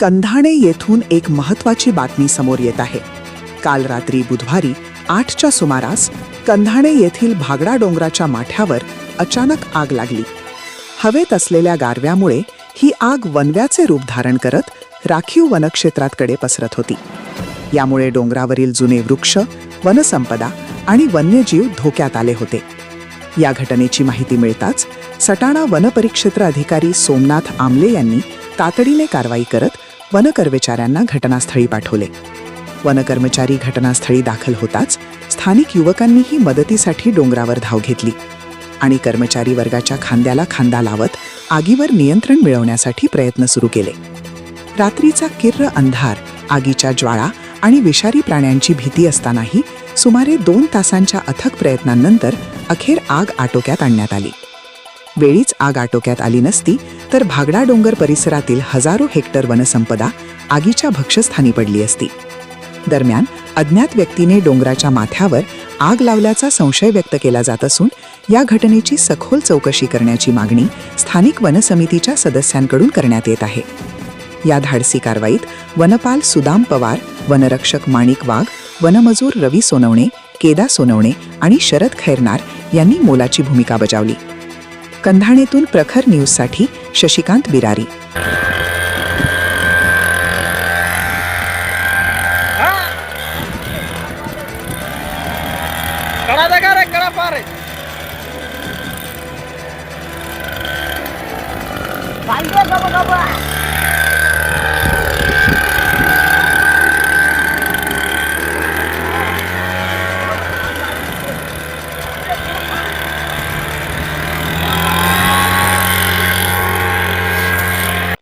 कंधाणे येथून एक महत्त्वाची बातमी समोर येत आहे. काल रात्री बुधवारी 8च्या सुमारास कंधाणे येथील भागडा डोंगराच्या माथ्यावर अचानक आग लागली. हवेत असलेल्या गारव्यामुळे ही आग वणव्याचे रूप धारण करत राखीव वनक्षेत्राकडे पसरत होती. यामुळे डोंगरावरील जुने वृक्ष, वनसंपदा आणि वन्यजीव धोक्यात आले होते. या घटनेची माहिती मिळताच सटाणा वनपरिक्षेत्र अधिकारी सोमनाथ आमले यांनी तातडीने कारवाई करत वनकर्मचाऱ्यांना घटनास्थळी पाठवले. वनकर्मचारी घटनास्थळी दाखल होताच स्थानिक युवकांनीही मदतीसाठी डोंगरावर धाव घेतली आणि कर्मचारी वर्गाच्या खांद्याला खांदा लावत आगीवर नियंत्रण मिळवण्यासाठी प्रयत्न सुरू केले. रात्रीचा किर्र अंधार, आगीच्या ज्वाळा आणि विषारी प्राण्यांची भीती असतानाही सुमारे 2 तासांच्या अथक प्रयत्नांनंतर अखेर आग आटोक्यात आणण्यात आली. वेळीच आग आटोक्यात आली नसती तर भागडा डोंगर परिसरातील हजारो हेक्टर वनसंपदा आगीच्या भक्ष्यस्थानी पडली असती. दरम्यान अज्ञात व्यक्तीने डोंगराच्या माथ्यावर आग लावल्याचा संशय व्यक्त केला जात असून या घटनेची सखोल चौकशी करण्याची मागणी स्थानिक वनसमितीच्या सदस्यांकडून करण्यात येत आहे. या धाडसी कारवाईत वनपाल सुदाम पवार, वनरक्षक माणिक वाघ, वनमजूर रवी सोनवणे, केदा सोनवणे आणि शरद खैरनार यांनी मोलाची भूमिका बजावली. कंधाणेतून प्रखर न्यूजसाठी शशिकांत बिरारी. Banjir, bapak-bapak.